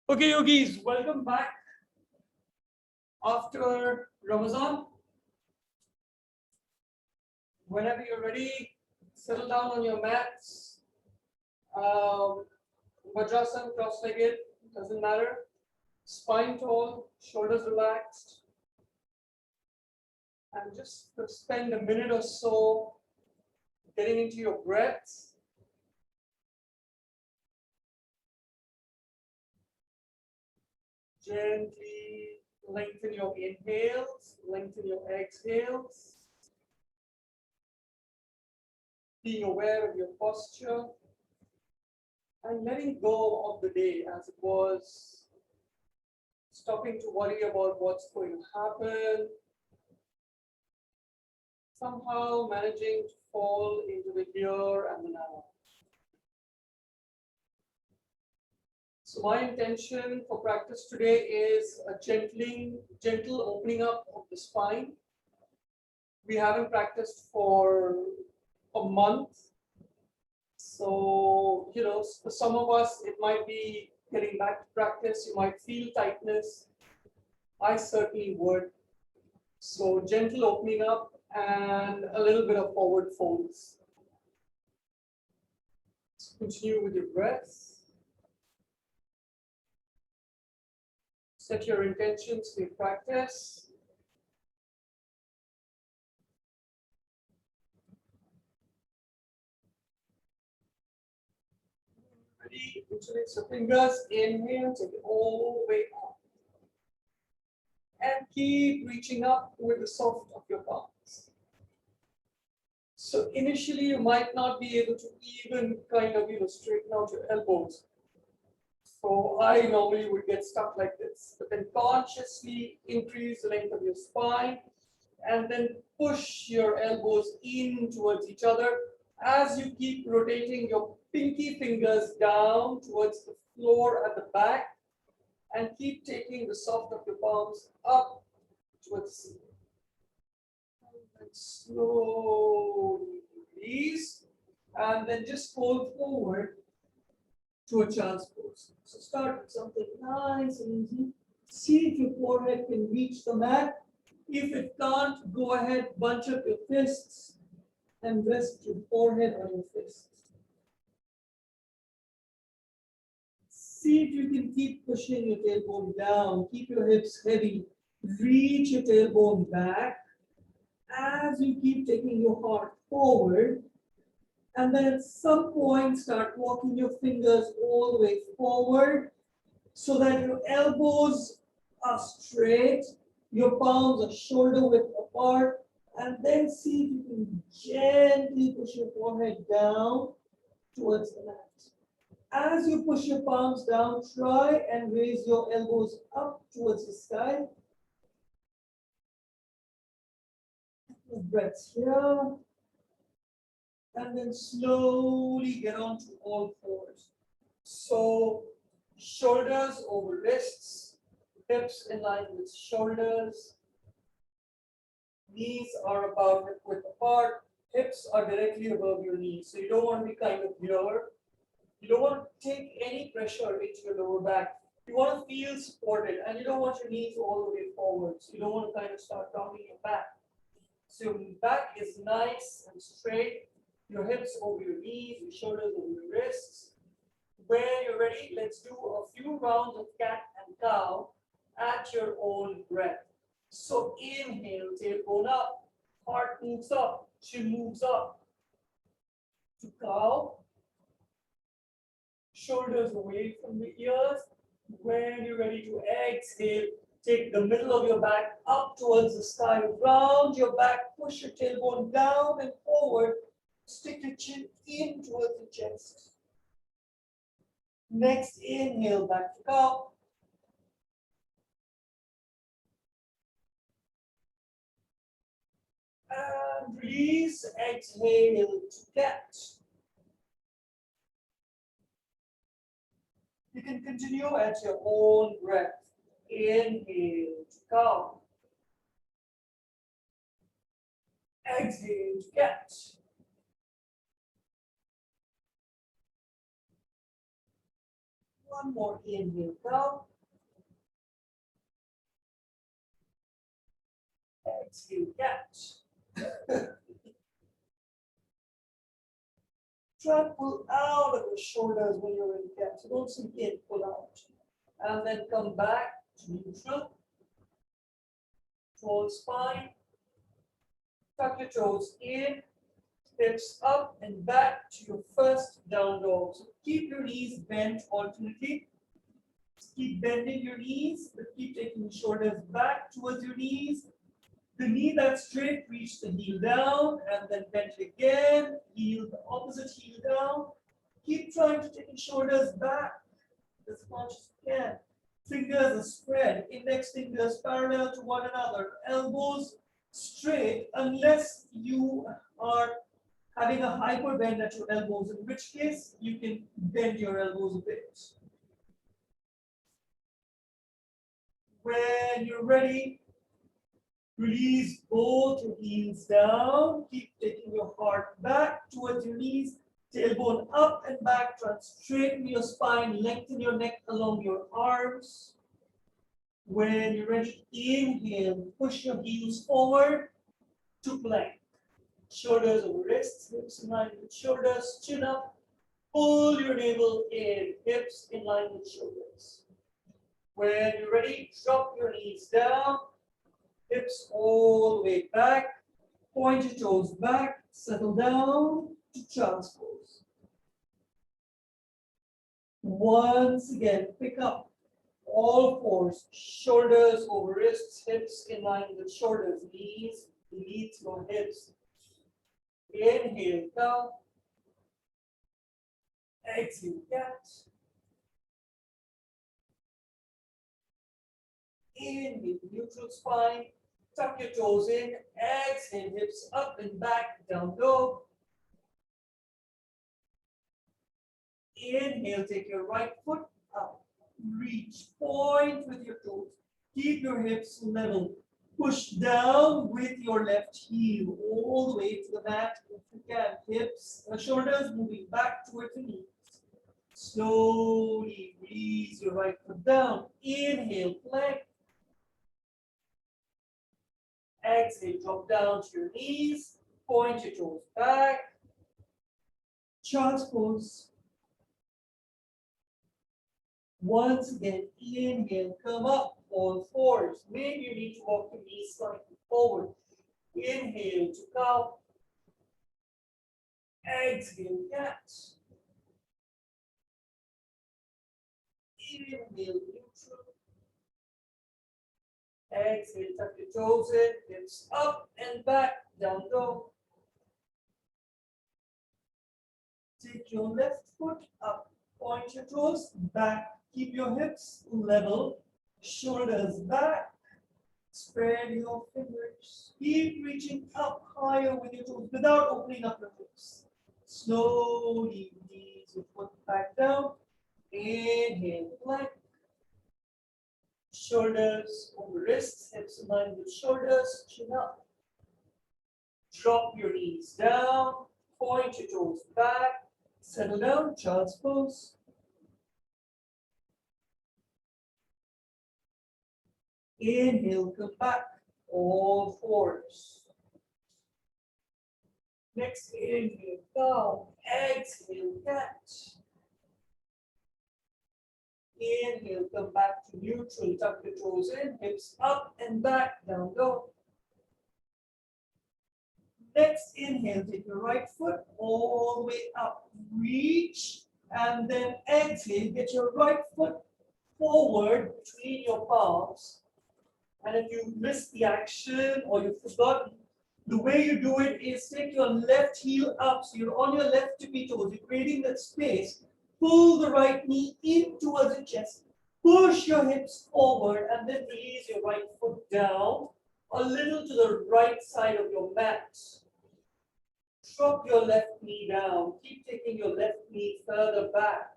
Okay, yogis, welcome back after Ramadan. Whenever you're ready, settle down on your mats. Vajrasan, cross-legged, doesn't matter. Spine tall, shoulders relaxed. And just spend a minute or so getting into your breath. Gently lengthen your inhales, lengthen your exhales. Being aware of your posture and letting go of the day as it was, stopping to worry about what's going to happen, somehow managing to fall into the here and the now. So my intention for practice today is a gentle opening up of the spine. We haven't practiced for a month. So, for some of us, it might be getting back to practice. You might feel tightness. I certainly would. So gentle opening up and a little bit of forward folds. So continue with your breath. Set your intentions for your practice. Ready? Interlace your fingers. Inhale, take it all the way up. And keep reaching up with the soft of your palms. So initially, you might not be able to even kind of, straighten out your elbows. So I normally would get stuck like this, but then consciously increase the length of your spine and then push your elbows in towards each other as you keep rotating your pinky fingers down towards the floor at the back and keep taking the soft of your palms up towards the ceiling. And slowly release and then just fold forward to a child's pose. So start with something nice and easy. See if your forehead can reach the mat. If it can't, go ahead, bunch up your fists and rest your forehead on your fists. See if you can keep pushing your tailbone down. Keep your hips heavy. Reach your tailbone back as you keep taking your heart forward. And then at some point, start walking your fingers all the way forward so that your elbows are straight, your palms are shoulder width apart, and then see if you can gently push your forehead down towards the mat. As you push your palms down, try and raise your elbows up towards the sky. Breaths here. And then slowly get onto all fours. So shoulders over wrists, hips in line with shoulders. Knees are about hip width apart. Hips are directly above your knees. So you don't want to be kind of here. You don't want to take any pressure into your lower back. You want to feel supported and you don't want your knees all the way forward. So you don't want to kind of start rounding your back. So your back is nice and straight. Your hips over your knees, your shoulders over your wrists. When you're ready, let's do a few rounds of cat and cow at your own breath. So inhale, tailbone up, heart moves up, chin moves up. To cow, shoulders away from the ears. When you're ready to exhale, take the middle of your back up towards the sky, round your back, push your tailbone down and forward. Stick your chin in towards the chest. Next, inhale, back to cow. And release, exhale to cat. You can continue at your own breath. Inhale to cow. Exhale to cat. One more inhale, down. Exhale, catch. Try to pull out of the shoulders when you're in catch. So don't sink in, pull out. And then come back to neutral. Roll spine. Tuck your toes in. Hips up and back to your first down dog. So keep your knees bent alternately. Keep bending your knees, but keep taking your shoulders back towards your knees. The knee that's straight, reach the heel down and then bend it again. Heel, the opposite heel down. Keep trying to take your shoulders back as much as you can. Fingers are spread, index fingers parallel to one another, elbows straight unless you are having a hyper bend at your elbows, in which case you can bend your elbows a bit. When you're ready, release both your heels down. Keep taking your heart back towards your knees. Tailbone up and back. Try to straighten your spine. Lengthen your neck along your arms. When you're ready, inhale. Push your heels forward to plank. Shoulders over wrists. Hips in line with shoulders. Chin up. Pull your navel in. Hips in line with shoulders. When you're ready, drop your knees down. Hips all the way back, point your toes back, settle down to child's pose. Once again, pick up all fours, shoulders over wrists, hips in line with shoulders, knees beneath your hips. Inhale, down. Exhale, cat. Inhale, neutral spine. Tuck your toes in. Exhale, hips up and back, down dog. Inhale, take your right foot up. Reach, point with your toes. Keep your hips level. Push down with your left heel all the way to the mat if you can. Hips, shoulders moving back towards the knees. Slowly release your right foot down. Inhale, plank. Exhale, drop down to your knees. Point your toes back. Child's pose. Once again, inhale, come up, all fours. Maybe you need to walk your knees slightly forward. Inhale to cow. Exhale, cat. Inhale, neutral. Exhale, tuck your toes in, hips up and back, down dog. Take your left foot up, point your toes back, keep your hips level, shoulders back, spread your fingers. Keep reaching up higher with your toes without opening up your hips. Slowly release your foot back down. Inhale, plank. Shoulders over wrists, hips in line with shoulders, chin up. Drop your knees down, point your toes back, settle down, child's pose. Inhale, come back, all fours. Next inhale, down, exhale, catch. Inhale, come back to neutral, tuck your toes in, hips up and back, down dog. Next inhale, take your right foot all the way up, reach, and then exhale, get your right foot forward between your palms. And if you missed the action or you've forgotten, the way you do it is take your left heel up, so you're on your left tippy toes, you're creating that space. Pull the right knee in towards the chest. Push your hips forward and then release your right foot down a little to the right side of your mat. Drop your left knee down. Keep taking your left knee further back.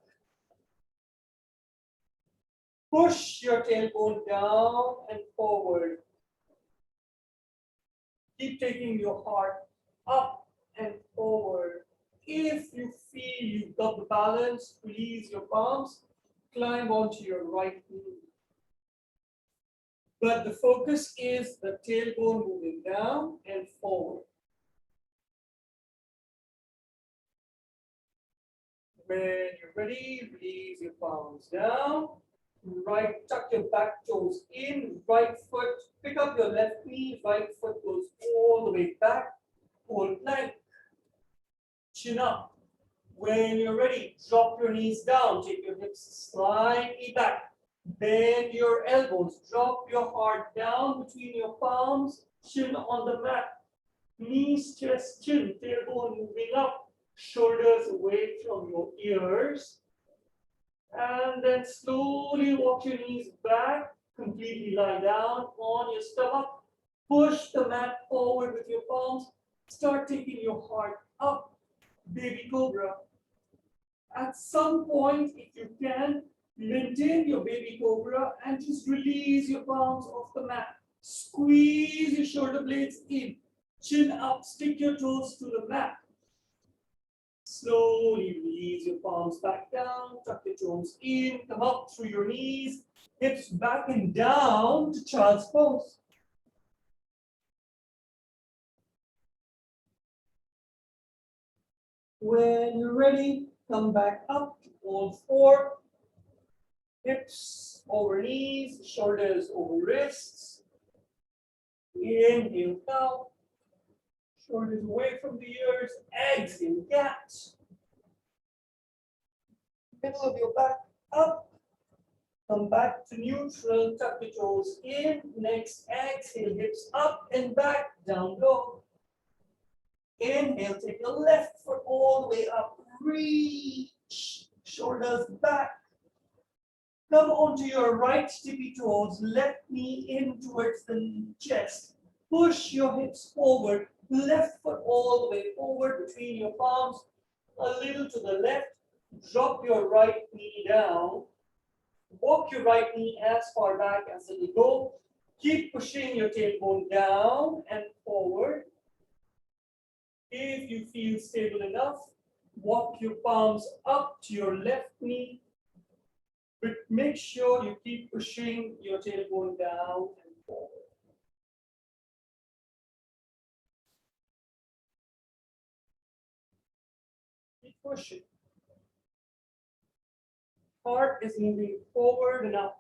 Push your tailbone down and forward. Keep taking your heart up and forward. If you feel you've got the balance, release your palms. climb onto your right knee. But the focus is the tailbone moving down and forward. When you're ready, release your palms down. Right, tuck your back toes in, right foot, pick up your left knee, right foot goes all the way back, hold plank, chin up. When you're ready, drop your knees down, take your hips slightly back, bend your elbows, drop your heart down between your palms, chin on the mat, knees, chest, chin, tailbone moving up, shoulders away from your ears. And then slowly walk your knees back, completely lie down on your stomach. Push the mat forward with your palms. Start taking your heart up, baby cobra. At some point, if you can, maintain your baby cobra and just release your palms off the mat. Squeeze your shoulder blades in. Chin up, stick your toes to the mat. Slowly release your palms back down, tuck your toes in, come up through your knees, hips back and down to child's pose. When you're ready, come back up to all four. Hips over knees, shoulders over wrists. Inhale down. Shoulders away from the ears, exhale, gaps. Middle of your back up. Come back to neutral, tuck the toes in. Next, exhale, hips up and back, down low. Inhale, take your left foot all the way up. Reach, shoulders back. Come onto your right tippy toes, left knee in towards the chest. Push your hips forward, left foot all the way forward between your palms, a little to the left. Drop your right knee down. Walk your right knee as far back as it will go. Keep pushing your tailbone down and forward. If you feel stable enough, walk your palms up to your left knee. But make sure you keep pushing your tailbone down and forward. Keep pushing. Heart is moving forward and up.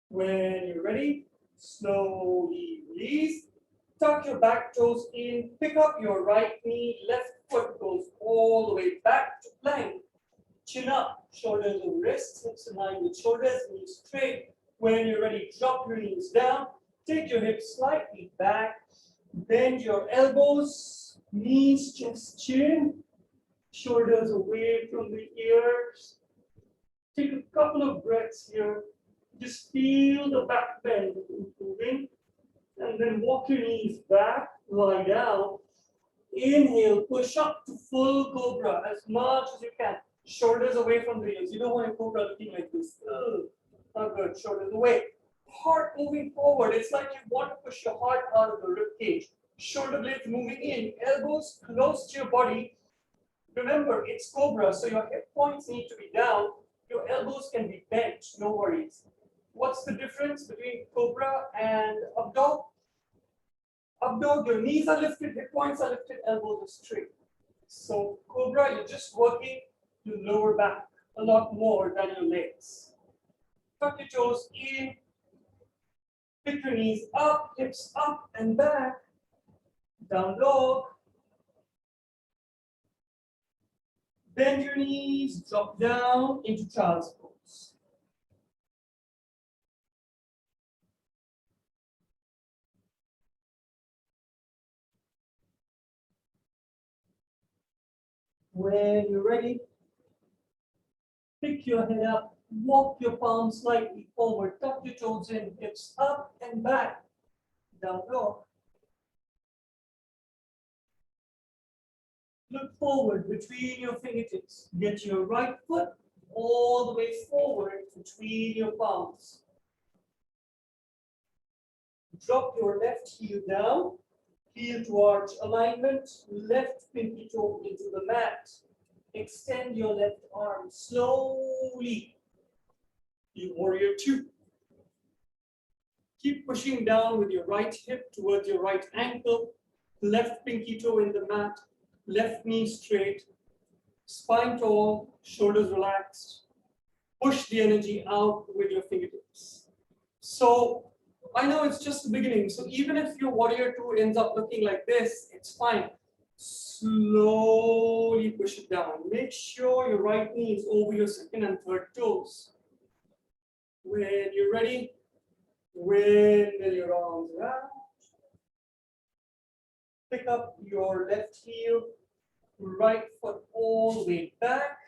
When you're ready, slowly release. Tuck your back toes in, pick up your right knee, left foot goes all the way back to plank. Chin up, shoulders over wrists, hips in line with shoulders, knees straight. When you're ready, drop your knees down, take your hips slightly back, bend your elbows, knees, chest, chin, shoulders away from the ears. Take a couple of breaths here. Just feel the back bend improving. And then walk your knees back, lie down. Inhale, push up to full cobra as much as you can. Shoulders away from the ears. You don't want a cobra looking like this. Not good. Shoulders away. Heart moving forward. It's like you want to push your heart out of the rib cage. Shoulder blades moving in. Elbows close to your body. Remember, it's cobra, so your hip points need to be down. Your elbows can be bent. No worries. What's the difference between cobra and up dog? Up dog, your knees are lifted, hip points are lifted, elbows are straight. So cobra, you're just working your lower back a lot more than your legs. Tuck your toes in, pick your knees up, hips up and back, down dog. Bend your knees, drop down into child's pose. When you're ready, pick your head up, walk your palms slightly forward, tuck your toes in, hips up and back, down dog. Look forward between your fingertips. Get your right foot all the way forward between your palms. Drop your left heel down, heel to arch alignment, left pinky toe into the mat. Extend your left arm slowly. You warrior two. Keep pushing down with your right hip towards your right ankle, left pinky toe in the mat, left knee straight, spine tall, shoulders relaxed. Push the energy out with your fingertips. So I know it's just the beginning. So even if your warrior two ends up looking like this, it's fine. Slowly push it down. Make sure your right knee is over your second and third toes. When you're ready, windmill your arms around. Pick up your left heel, right foot all the way back,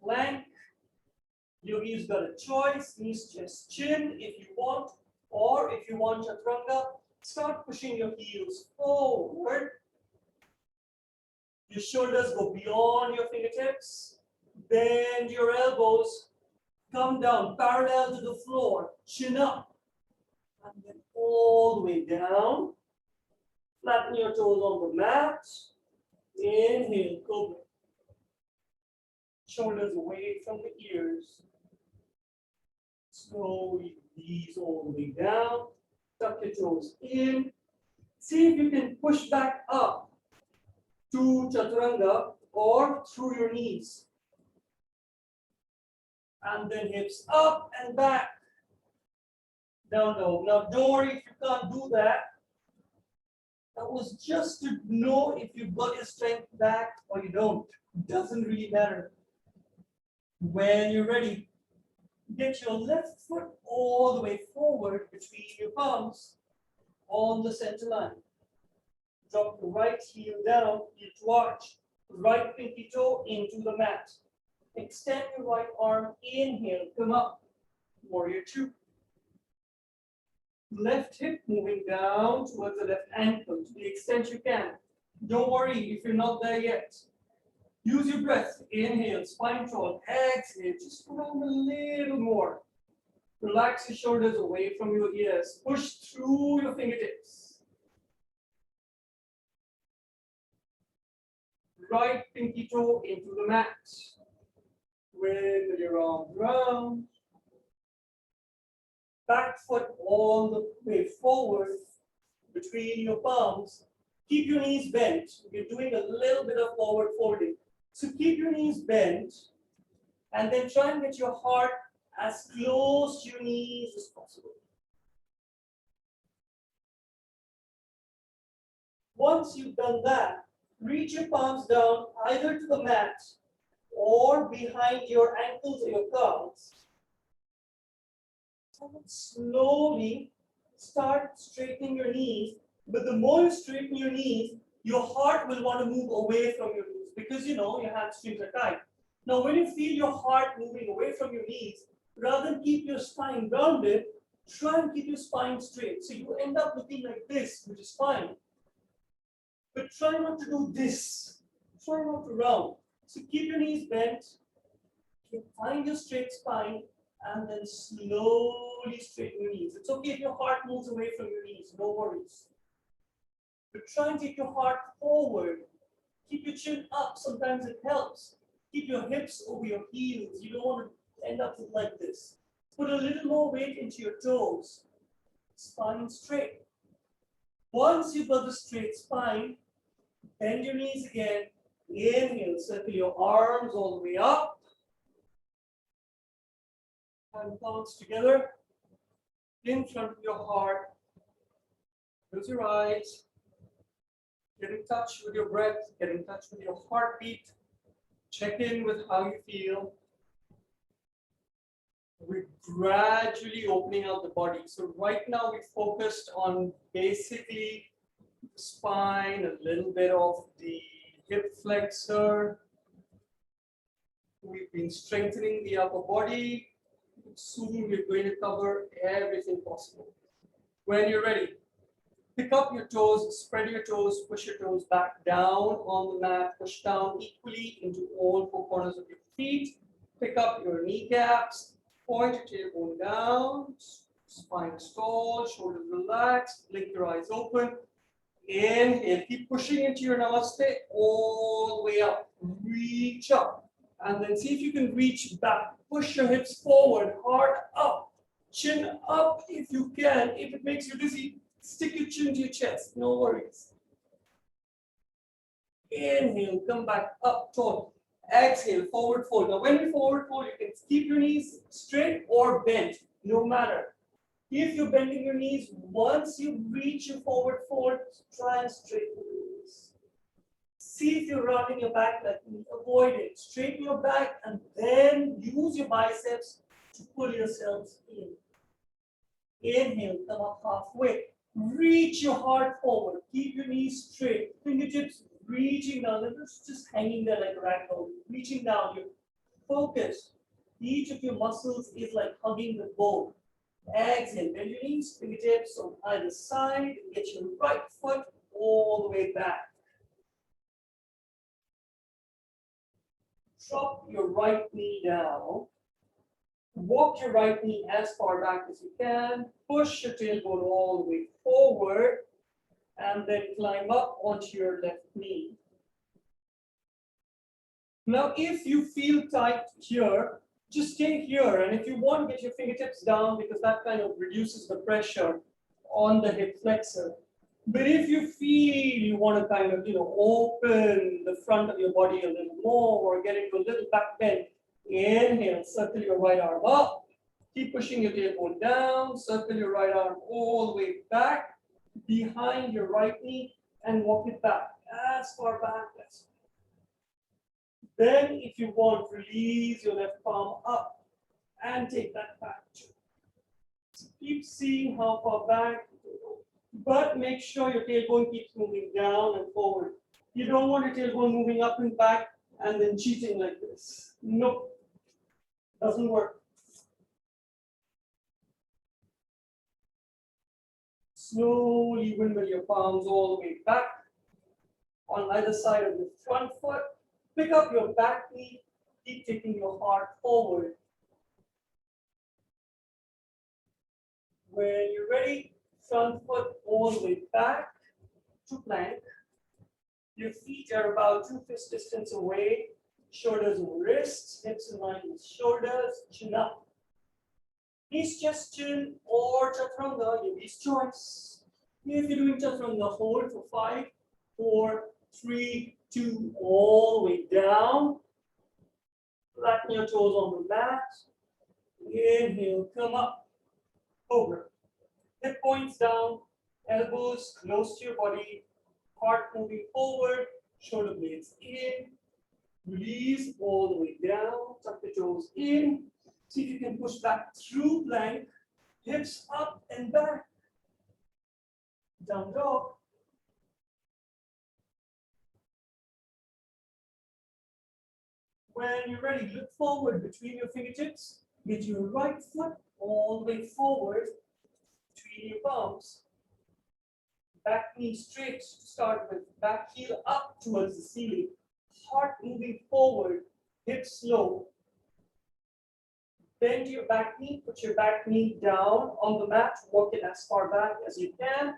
plank. Yogi's got a choice, knees, chest, chin if you want, or if you want chaturanga, start pushing your heels forward. Your shoulders go beyond your fingertips. Bend your elbows. Come down parallel to the floor. Chin up. And then all the way down. Flatten your toes on the mat. Inhale, cobra. Shoulders away from the ears. Slowly, knees all the way down. Tuck your toes in. See if you can push back up to chaturanga or through your knees. And then hips up and back. Down low. Now don't worry if you can't do that. That was just to know if you've got your strength back or you don't. It doesn't really matter. When you're ready, get your left foot all the way forward between your palms on the center line. Drop the right heel down, heel to arch. Right pinky toe into the mat. Extend your right arm, inhale, come up. Warrior two. Left hip moving down towards the left ankle to the extent you can. Don't worry if you're not there yet. Use your breath. Inhale, spine tall. Exhale, just around a little more. Relax your shoulders away from your ears. Push through your fingertips. Right pinky toe into the mat. With your arms round. Back foot all the way forward between your palms. Keep your knees bent. You're doing a little bit of forward folding. So keep your knees bent and then try and get your heart as close to your knees as possible. Once you've done that, reach your palms down either to the mat or behind your ankles or your calves. And slowly start straightening your knees. But the more you straighten your knees, your heart will want to move away from your knees because you know your hamstrings are tight. Now, when you feel your heart moving away from your knees, rather than keep your spine grounded, try and keep your spine straight. So you end up looking like this, which is fine. But try not to do this. Try not to round. So keep your knees bent. Find your straight spine and then slowly straighten your knees. It's okay if your heart moves away from your knees, no worries. But try and take your heart forward. Keep your chin up, sometimes it helps. Keep your hips over your heels. You don't want to end up like this. Put a little more weight into your toes. Spine straight. Once you've got the straight spine, bend your knees again. Inhale, circle your arms all the way up. And palms together in front of your heart. Close your eyes. Get in touch with your breath. Get in touch with your heartbeat. Check in with how you feel. We're gradually opening out the body. So right now we focused on basically the spine, a little bit of the hip flexor. We've been strengthening the upper body. Soon we're going to cover everything possible. When you're ready, pick up your toes, spread your toes, push your toes back down on the mat, push down equally into all four corners of your feet. Pick up your kneecaps, point your tailbone down, spine tall, shoulders relaxed, blink your eyes open. Inhale, keep pushing into your namaste all the way up. Reach up. And then see if you can reach back. Push your hips forward, hard up. Chin up if you can. If it makes you dizzy, stick your chin to your chest. No worries. Inhale, come back up tall. Exhale, forward fold. Now, when you forward fold, you can keep your knees straight or bent, no matter. If you're bending your knees, once you reach your forward fold, try and straighten your knees. See if you're rounding your back, like avoid it. Straighten your back and then use your biceps to pull yourselves in. Inhale, come up halfway. Reach your heart forward. Keep your knees straight. Fingertips reaching down. They're just hanging there like a ragdoll. Reaching down. You focus. Each of your muscles is like hugging the bone. Exhale. Bend your knees. Fingertips on either side. Get your right foot all the way back. Drop your right knee down. Walk your right knee as far back as you can. Push your tailbone all the way forward. And then climb up onto your left knee. Now, if you feel tight here, just stay here. And if you want, get your fingertips down because that kind of reduces the pressure on the hip flexor. But if you feel you want to kind of, open the front of your body a little more or get into a little back bend, inhale, circle your right arm up. Keep pushing your tailbone down. Circle your right arm all the way back behind your right knee and walk it back as far back as. Then, if you want, release your left palm up and take that back too. So keep seeing how far back. But make sure your tailbone keeps moving down and forward. You don't want your tailbone moving up and back and then cheating like this. Nope. Doesn't work. Slowly windmill your palms all the way back on either side of the front foot. Pick up your back knee. Keep taking your heart forward. When you're ready, front foot all the way back to plank. Your feet are about 2 fist distance away. Shoulders and wrists, hips in line with shoulders, chin up. Knees, chest, chin, or chaturanga, yogi's choice. If you're doing chaturanga, hold for 5, 4, 3, 2, all the way down. Flatten your toes on the mat. Inhale, come up, over. Hip points down, elbows close to your body, heart moving forward, shoulder blades in. Release all the way down, tuck the toes in. See if you can push back through plank, hips up and back. Down dog. When you're ready, look forward between your fingertips. Get your right foot all the way forward between your palms. Back knee straight to start with. Back heel up towards the ceiling. Heart moving forward. Hips low. Bend your back knee. Put your back knee down on the mat. Walk it as far back as you can.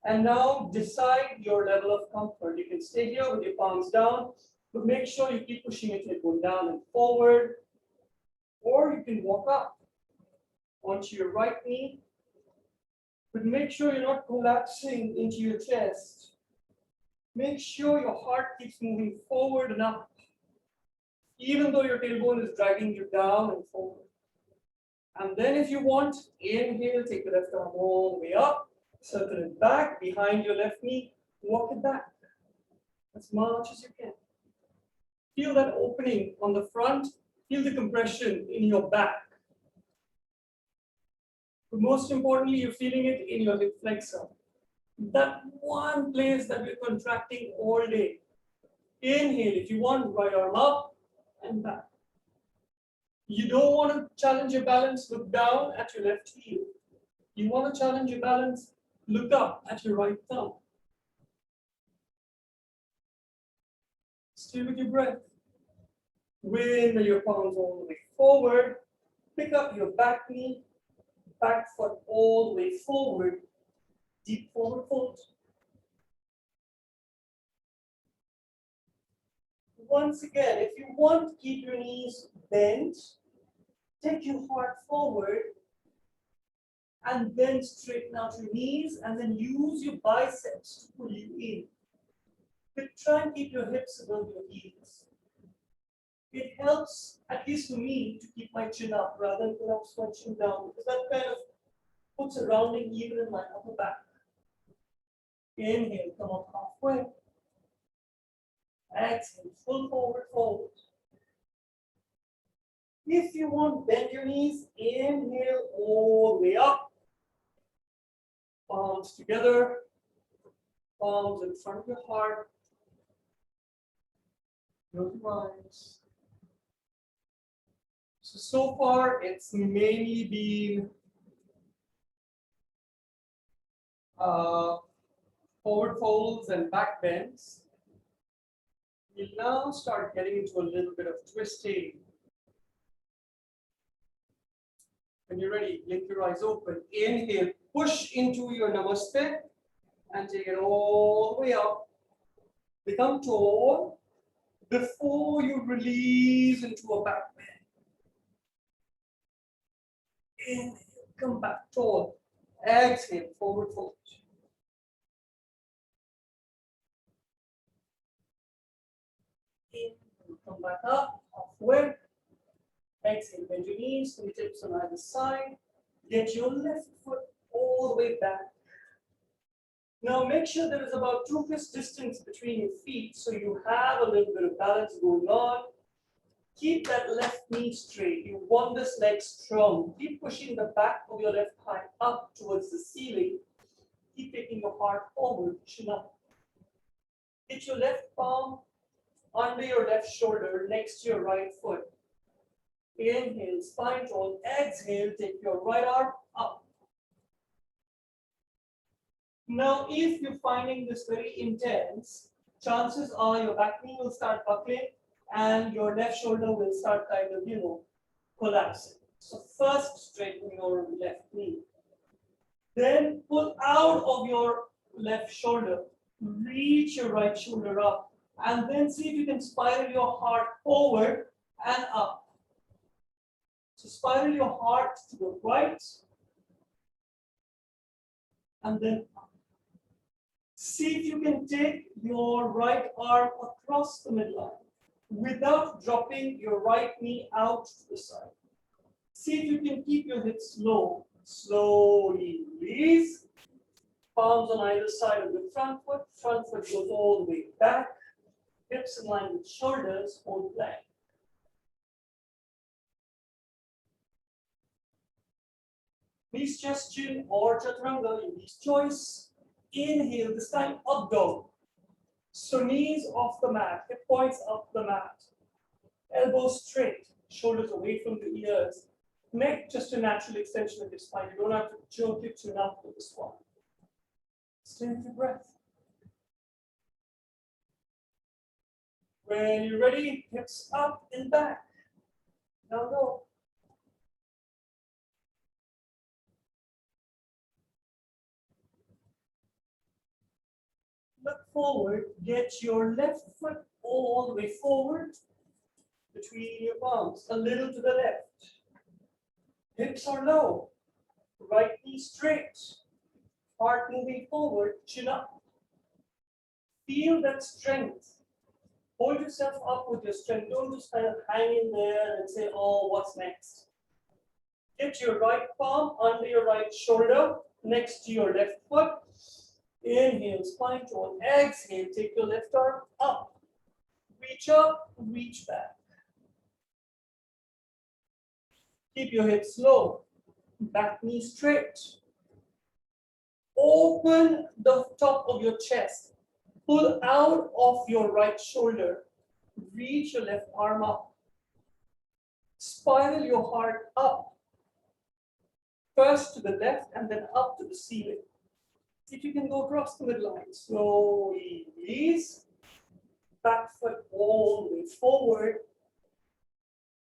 And now decide your level of comfort. You can stay here with your palms down, but make sure you keep pushing your tailbone down and forward. Or you can walk up onto your right knee, but make sure you're not collapsing into your chest. Make sure your heart keeps moving forward and up, even though your tailbone is dragging you down and forward. And then if you want, inhale, take the left arm all the way up, circle it back behind your left knee, walk it back as much as you can. Feel that opening on the front, feel the compression in your back. But most importantly, you're feeling it in your hip flexor. That one place that we're contracting all day. Inhale, if you want, right arm up and back. You don't want to challenge your balance, look down at your left heel. You want to challenge your balance, look up at your right thumb. Stay with your breath. Windmill your palms all the way forward. Pick up your back knee, back foot all the way forward. Deep forward fold. Once again, if you want, keep your knees bent. Take your heart forward. and then straighten out your knees, and then use your biceps to pull you in. But try and keep your hips above your heels. It helps, at least for me, to keep my chin up rather than perhaps my chin down, because that kind of puts a rounding even in my upper back. Inhale, come up halfway. Exhale, full forward fold. If you want, bend your knees. Inhale all the way up. Palms together. Palms in front of your heart. Close your eyes. So far, it's mainly been forward folds and back bends. We'll now start getting into a little bit of twisting. When you're ready, blink your eyes open. Inhale, push into your namaste and take it all the way up. Become tall before you release into a back bend. Inhale, come back tall. Exhale, forward fold. Inhale, come back up, halfway. Exhale, bend your knees, fingertips on either side. Get your left foot all the way back. Now make sure there is about 2 fist distance between your feet so you have a little bit of balance going on. Keep that left knee straight. You want this leg strong. Keep pushing the back of your left thigh up towards the ceiling. Keep taking your heart forward, chin up. Get your left palm under your left shoulder next to your right foot. Inhale, spine tall. Exhale, take your right arm up. Now, if you're finding this very intense, chances are your back knee will start buckling and your left shoulder will start kind of, collapsing. So first straighten your left knee. Then pull out of your left shoulder. Reach your right shoulder up. And then see if you can spiral your heart forward and up. So spiral your heart to the right and then up. See if you can take your right arm across the midline without dropping your right knee out to the side. See if you can keep your hips low. Slowly release. Palms on either side of the front foot. Front foot goes all the way back. Hips in line with shoulders, hold plank. Please chest chin or chaturanga, your choice. Inhale, this time up dog. So knees off the mat, hip points up the mat. Elbows straight, shoulders away from the ears. Neck just a natural extension of your spine. You don't have to jerk your chin up for this one. Stay with your breath. When you're ready, hips up and back. Now go. Look forward, get your left foot all the way forward between your palms, a little to the left. Hips are low, right knee straight, heart moving forward, chin up. Feel that strength. Hold yourself up with your strength. Don't just kind of hang in there and say, oh, what's next? Get your right palm under your right shoulder, next to your left foot. Inhale, spine tall. Exhale, take your left arm up. Reach up, reach back. Keep your hips low. Back knee straight. Open the top of your chest. Pull out of your right shoulder. Reach your left arm up. Spiral your heart up. First to the left and then up to the ceiling. If you can go across the midline, slowly release. Back foot all the way forward.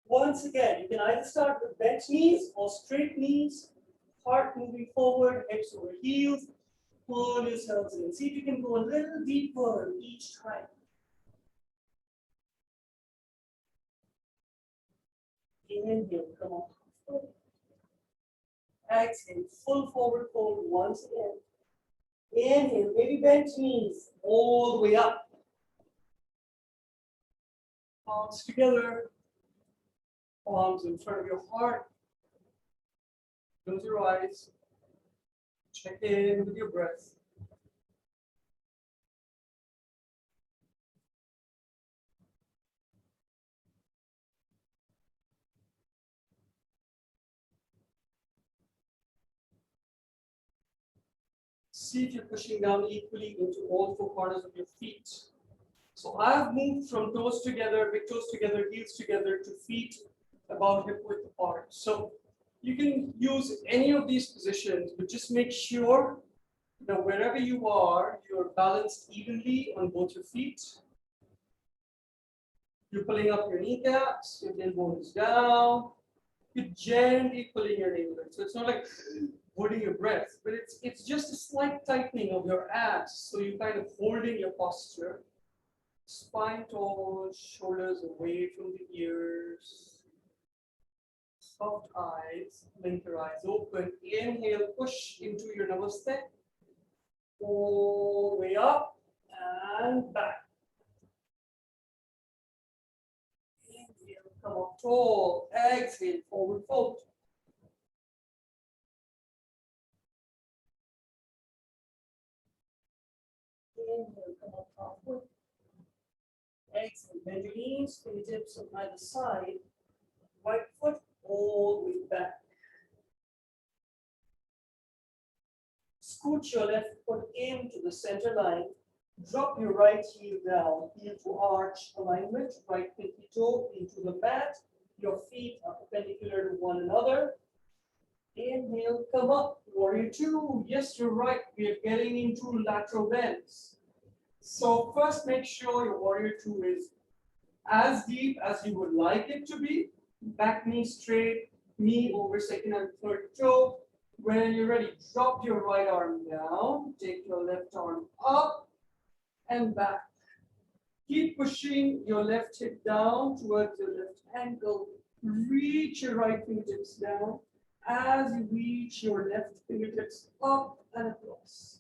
Once again, you can either start with bent knees or straight knees. Heart moving forward, hips over heels. Pull yourselves in. See if you can go a little deeper each time. Inhale, come on. Exhale, full forward fold once again. Inhale, maybe bent knees all the way up. Palms together, palms in front of your heart. Close your eyes. Check in with your breath. See if you're pushing down equally into all four corners of your feet. So I've moved from toes together, big toes together, heels together to feet about hip width apart. So you can use any of these positions, but just make sure that wherever you are, you're balanced evenly on both your feet. You're pulling up your kneecaps, your tailbone is down. You're gently pulling your navel in. So it's not like holding your breath, but it's just a slight tightening of your abs. So you're kind of holding your posture. Spine tall, shoulders away from the ears. Soft eyes, blink your eyes open. Inhale, push into your namaste. All the way up and back. Inhale, come up tall. Exhale, forward fold. Inhale, come up halfway. Exhale, bend your knees, fingertips on either side. Right foot all the way back. Scoot your left foot into the center line. Drop your right heel down, heel to arch alignment, right pinky toe into the mat. Your feet are perpendicular to one another. Inhale, come up, warrior two. Yes, you're right, we are getting into lateral bends. So first make sure your warrior two is as deep as you would like it to be. Back knee straight, knee over second and third toe. When you're ready, drop your right arm down, take your left arm up and back. Keep pushing your left hip down towards your left ankle. Reach your right fingertips down. As you reach your left fingertips up and across.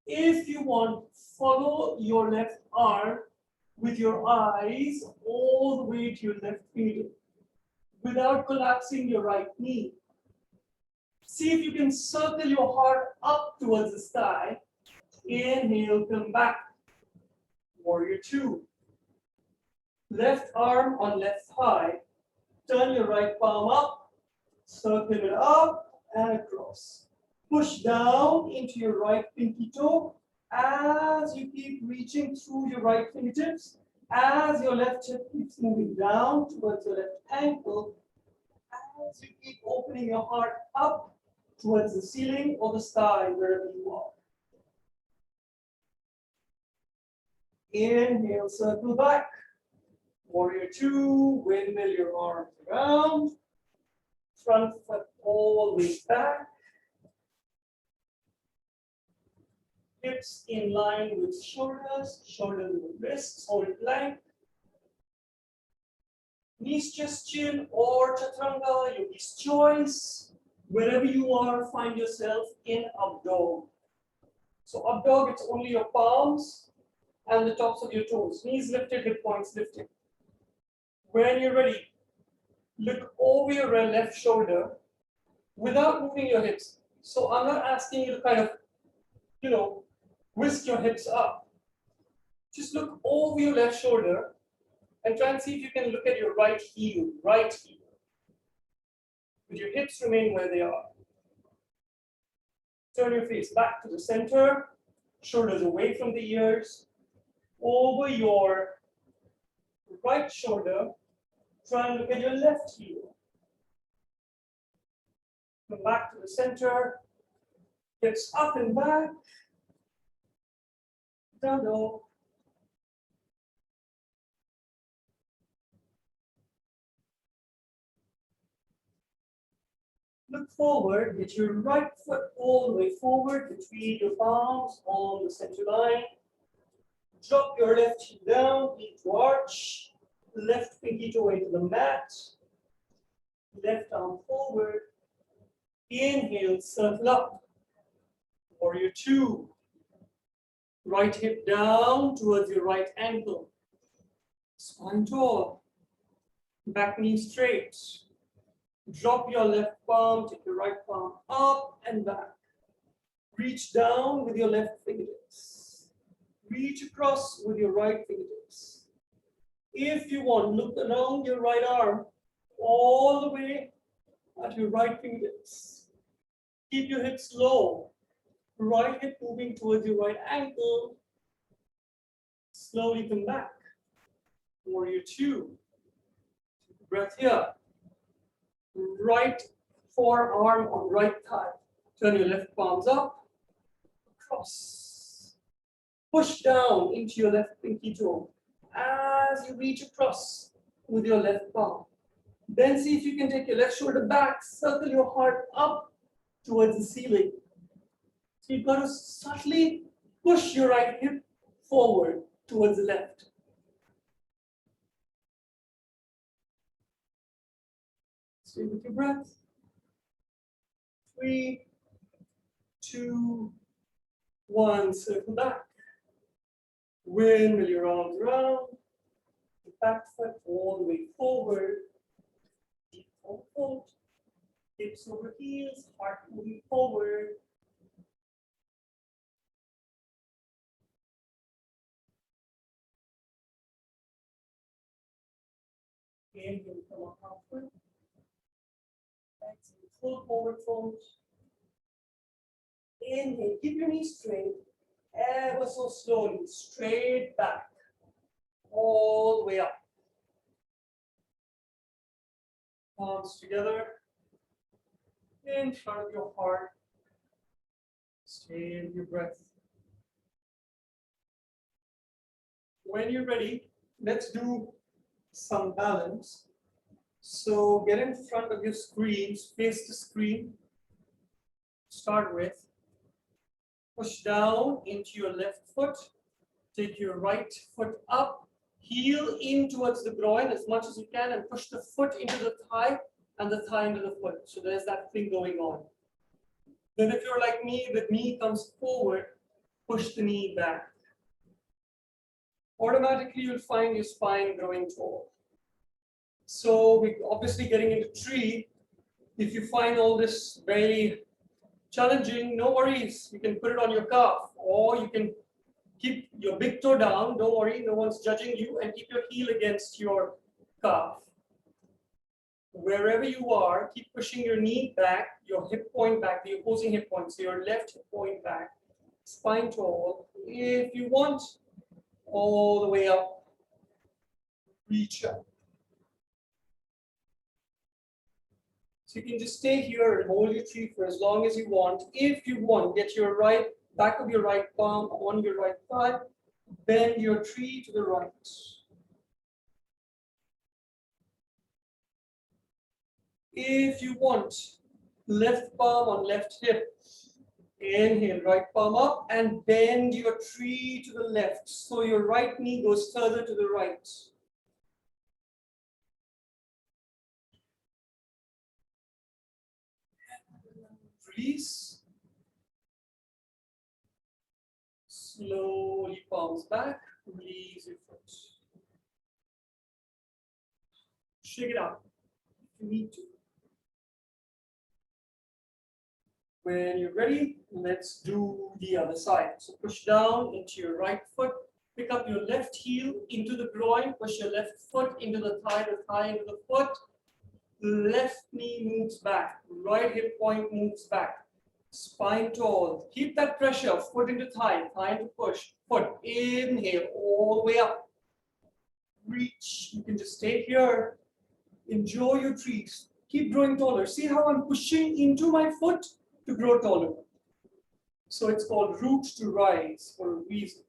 If you want, follow your left arm with your eyes all the way to your left fingertip without collapsing your right knee. See if you can circle your heart up towards the sky. Inhale, come back. Warrior two. Left arm on left thigh. Turn your right palm up. Circle it up and across. Push down into your right pinky toe as you keep reaching through your right fingertips. As your left hip keeps moving down towards your left ankle. As you keep opening your heart up towards the ceiling or the sky, wherever you are. Inhale, circle back. Warrior two, windmill your arms around. Front foot all the way back. Hips in line with shoulders, shoulders with wrists, hold it blank. Knees, chest, chin, or chaturanga, yogi's choice. Wherever you are, find yourself in up dog. So up dog, it's only your palms and the tops of your toes. Knees lifted, hip points lifted. When you're ready, look over your left shoulder without moving your hips. So I'm not asking you to kind of, whisk your hips up. Just look over your left shoulder and try and see if you can look at your right heel. With your hips remain where they are. Turn your face back to the center, shoulders away from the ears. Over your right shoulder, try and look at your left heel. Come back to the center, hips up and back. Down dog. Look forward, get your right foot all the way forward between your palms on the center line. Drop your left heel down, knee to arch. Left pinky toe into the mat. Left arm forward. Inhale, circle up. Warrior two. Right hip down towards your right ankle. Spine tall. Back knee straight. Drop your left palm, take your right palm up and back. Reach down with your left fingertips. Reach across with your right fingertips. If you want, look around your right arm all the way at your right fingertips. Keep your hips low. Right hip moving towards your right ankle. Slowly come back. Warrior two. Breath here. Right forearm on right thigh. Turn your left palms up. Cross. Push down into your left pinky toe as you reach across with your left palm. Then see if you can take your left shoulder back, circle your heart up towards the ceiling. So you've got to subtly push your right hip forward towards the left. Stay with your breath. 3, 2, 1, circle back. Windmill your arms around. The back foot all the way forward. Deep forward. Hips over heels, heart moving forward. Inhale, come up halfway. Exhale, full forward fold. Inhale, keep your knees straight. Ever so slowly, straight back. All the way up. Palms together. In front of your heart. Stay with your breath. When you're ready, let's do some balance. So get in front of your screens, face the screen. Start with. Push down into your left foot. Take your right foot up. Heel in towards the groin as much as you can and push the foot into the thigh and the thigh into the foot. So there's that thing going on. Then if you're like me, the knee comes forward, push the knee back. Automatically you'll find your spine growing tall. So we're obviously getting into tree. If you find all this very challenging, no worries. You can put it on your calf, or you can keep your big toe down. Don't worry, no one's judging you, and keep your heel against your calf. Wherever you are, keep pushing your knee back, your hip point back, the opposing hip point. So your left hip point back, spine tall. If you want, all the way up, reach up. So you can just stay here and hold your tree for as long as you want. If you want, get your right back of your right palm on your right thigh, bend your tree to the right. If you want, left palm on left hip. Inhale, right palm up and bend your tree to the left. So your right knee goes further to the right. Release. Slowly palms back, release your foot. Shake it out if you need to. When you're ready, let's do the other side. So push down into your right foot, pick up your left heel into the groin, push your left foot into the thigh into the foot. Left knee moves back, right hip point moves back. Spine tall. Keep that pressure. Foot into thigh, thigh into push. Foot. Inhale all the way up. Reach. You can just stay here. Enjoy your trees. Keep growing taller. See how I'm pushing into my foot to grow taller. So it's called root to rise for a reason.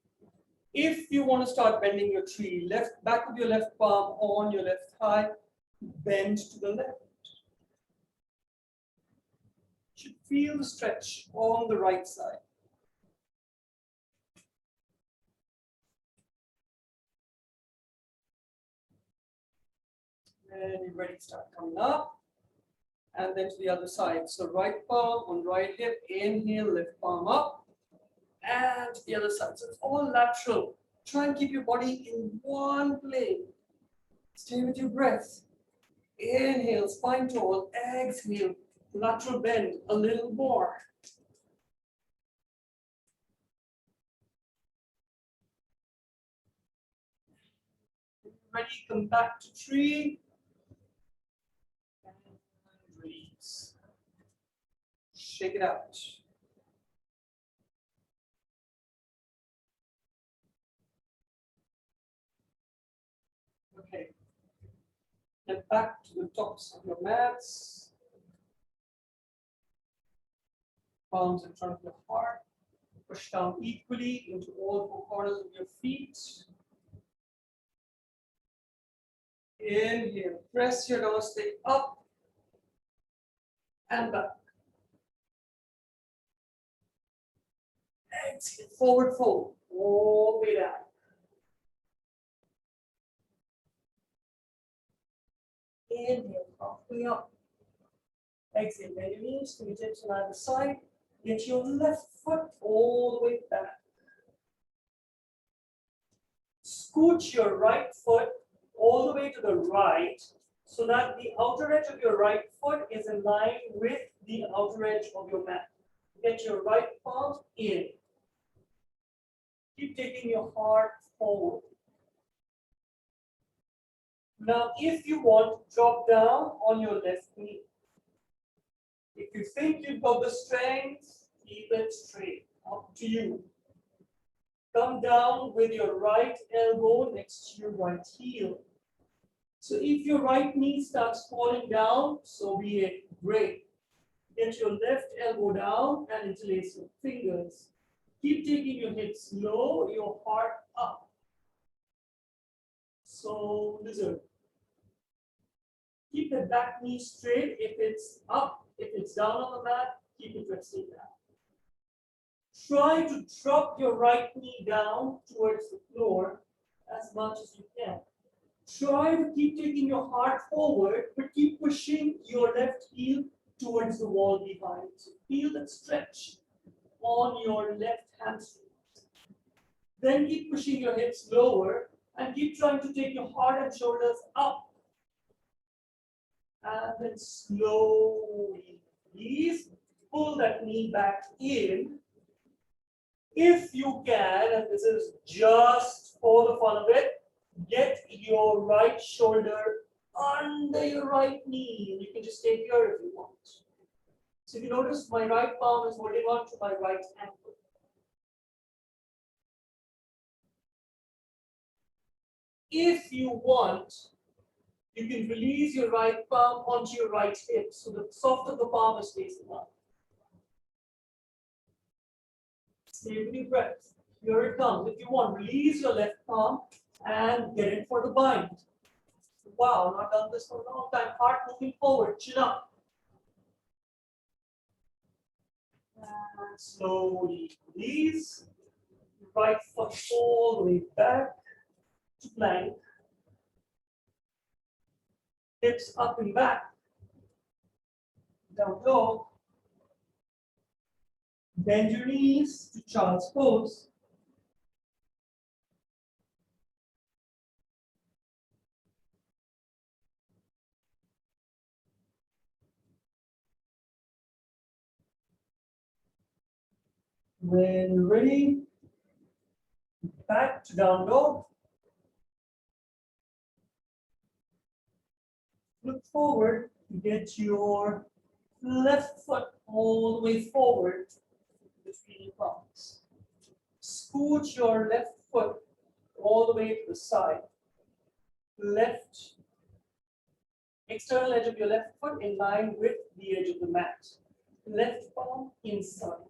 If you want to start bending your tree, left back of your left palm on your left thigh, bend to the left. Should feel the stretch on the right side. And you're ready to start coming up. and then to the other side. So right palm on right hip, inhale, lift palm up, and to the other side. So it's all lateral. Try and keep your body in one plane. Stay with your breath. Inhale, spine tall. Exhale, lateral bend a little more. Ready, come back to tree. And release. Shake it out. Okay. And back to the tops of your mats. Palms in front of your heart. Push down equally into all four corners of your feet. Inhale, press your namaste up and back. Exhale, forward fold, all the way down. Inhale, halfway up. Exhale, bend your knees to your hips on either side. Get your left foot all the way back. Scooch your right foot all the way to the right so that the outer edge of your right foot is in line with the outer edge of your mat. Get your right palm in. Keep taking your heart forward. Now, if you want, drop down on your left knee. If you think you've got the strength, keep it straight. Up to you. Come down with your right elbow next to your right heel. So if your right knee starts falling down, so be it. Great. Get your left elbow down and interlace your fingers. Keep taking your hips low, your heart up. So lizard. Keep the back knee straight. If it's up, if it's down on the mat, keep it resting down. Try to drop your right knee down towards the floor as much as you can. Try to keep taking your heart forward, but keep pushing your left heel towards the wall behind. So feel that stretch on your left hamstring. Then keep pushing your hips lower and keep trying to take your heart and shoulders up. And then slowly, please pull that knee back in. If you can, and this is just for the fun of it, get your right shoulder under your right knee. You can just stay here if you want. So if you notice, my right palm is holding on to my right ankle. If you want, you can release your right palm onto your right hip so the soft of the palm is facing up. Stay with your breath. Here it comes. If you want, release your left palm and get in for the bind. Wow, not done this for a long time. Heart moving forward, chin up. And slowly release. Right foot all the way back to plank. Hips up and back. Down dog. Bend your knees to child's pose. When you're ready, back to down dog. Look forward to get your left foot all the way forward between your palms. Scooch your left foot all the way to the side. Left external edge of your left foot in line with the edge of the mat. Left palm inside.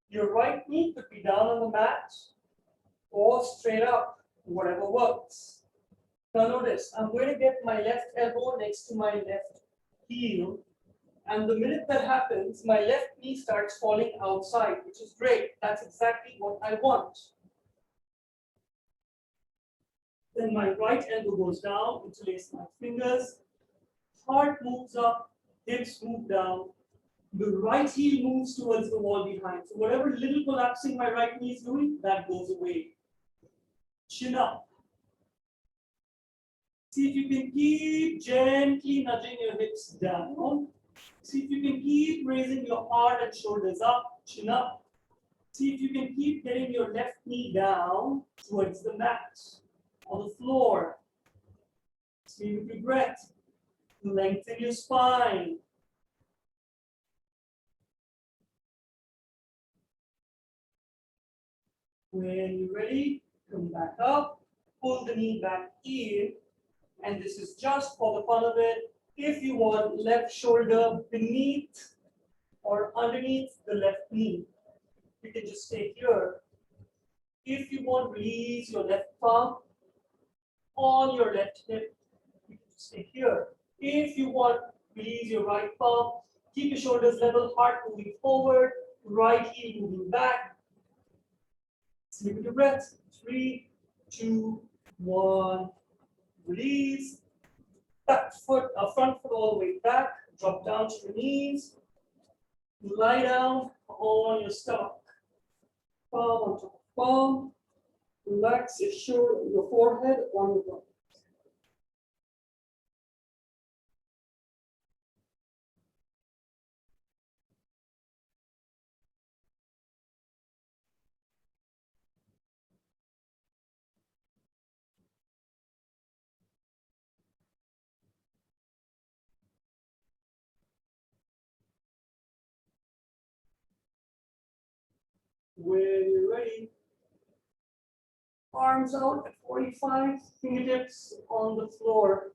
Your right knee could be down on the mat or straight up, whatever works. Now notice, I'm going to get my left elbow next to my left heel. And the minute that happens, my left knee starts falling outside, which is great. That's exactly what I want. Then my right elbow goes down, interlace my fingers. Heart moves up, hips move down, the right heel moves towards the wall behind. So whatever little collapsing my right knee is doing, that goes away. Chin up. See if you can keep gently nudging your hips down. See if you can keep raising your heart and shoulders up, chin up. See if you can keep getting your left knee down towards the mat or the floor. See with your breath. Lengthen your spine. When you're ready, come back up, pull the knee back in, and this is just for the fun of it. If you want left shoulder beneath or underneath the left knee, you can just stay here. If you want, release your left palm on your left hip, you can just stay here. If you want, release your right palm, keep your shoulders level, heart moving forward, right heel moving back. Sleep with your breath. 3, 2, 1. Release. Back foot, front foot all the way back. Drop down to your knees. Lie down on your stomach. Palm on top of palm. Relax your shoulder, your forehead on your body. When you're ready, arms out at 45, fingertips on the floor.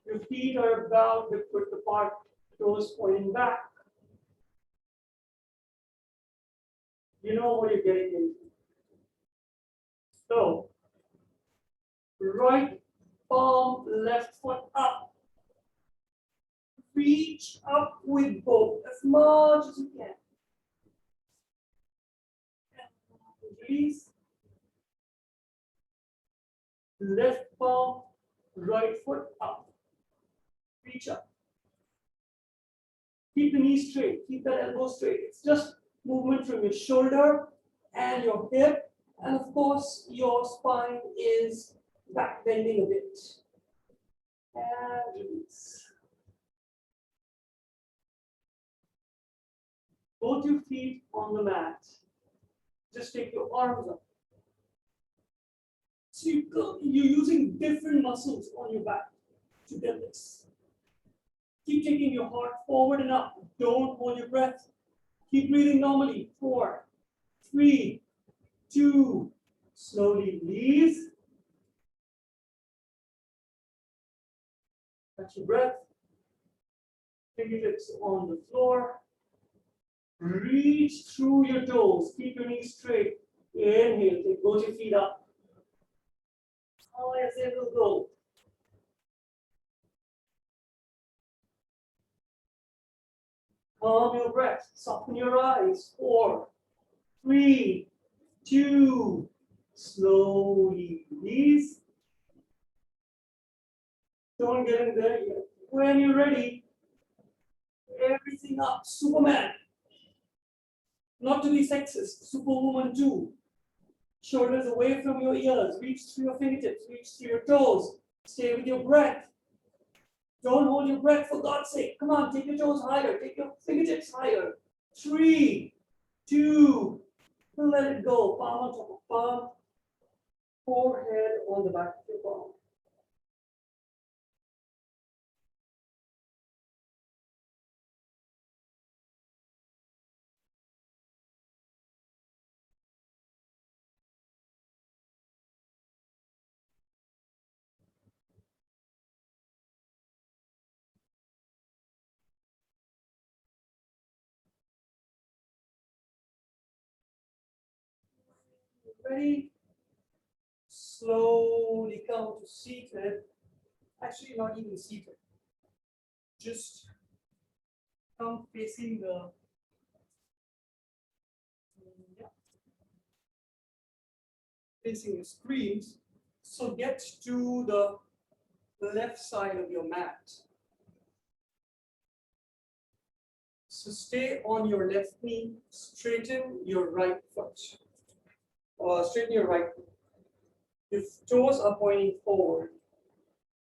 Your feet are about to put apart, toes pointing back. You know what you're getting into. So, right palm, left foot up. Reach up with both as much as you can. Release. Left palm, right foot up. Reach up. Keep the knee straight. Keep that elbow straight. It's just movement from your shoulder and your hip. And of course, your spine is back bending a bit. And release. Both your feet on the mat. Just take your arms up. So you're using different muscles on your back to get this. Keep taking your heart forward and up. Don't hold your breath. Keep breathing normally. 4, 3, 2, slowly release. Catch your breath. Fingertips on the floor. Reach through your toes. Keep your knees straight. Inhale. Take both your feet up. High as they will go. Calm your breath. Soften your eyes. 4, 3, 2. Slowly release. Don't get in there yet. When you're ready, everything up. Superman. Not to be sexist. Superwoman too. Shoulders away from your ears. Reach through your fingertips. Reach through your toes. Stay with your breath. Don't hold your breath, for God's sake. Come on, take your toes higher. Take your fingertips higher. 3, 2, let it go. Palm on top of palm. Forehead on the back of your palm. Ready? Slowly come to seated. Actually, not even seated. Just come facing the facing your screens. So get to the left side of your mat. So stay on your left knee, straighten your right foot. Straighten your right foot. Your toes are pointing forward.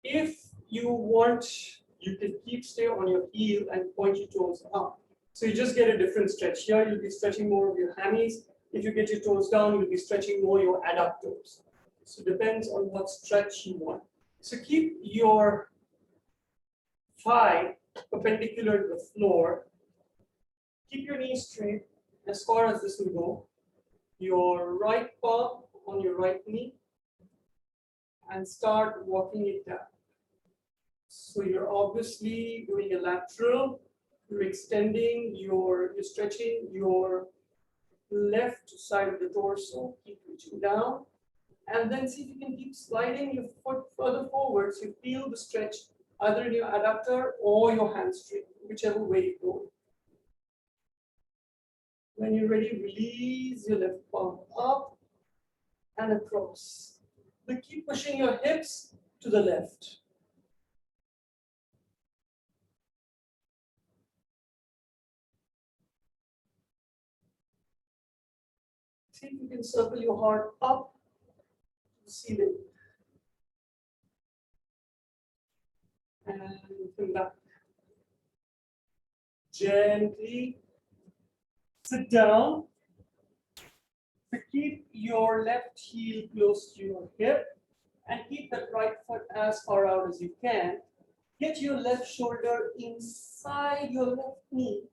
If you want, you can stay on your heel and point your toes up. So you just get a different stretch. Here you'll be stretching more of your hammies. If you get your toes down, you'll be stretching more your adductors. So it depends on what stretch you want. So keep your thigh perpendicular to the floor. Keep your knees straight as far as this will go. Your right palm on your right knee and start walking it down. So you're obviously doing a lateral. You're extending you're stretching your left side of the torso. Keep reaching down. And then see if you can keep sliding your foot further forward so you feel the stretch either in your adductor or your hamstring, whichever way you go. When you're ready, release your left palm up and across. But keep pushing your hips to the left. See if you can circle your heart up to the ceiling. And come back. Gently sit down. So keep your left heel close to your hip and keep that right foot as far out as you can. Get your left shoulder inside your left knee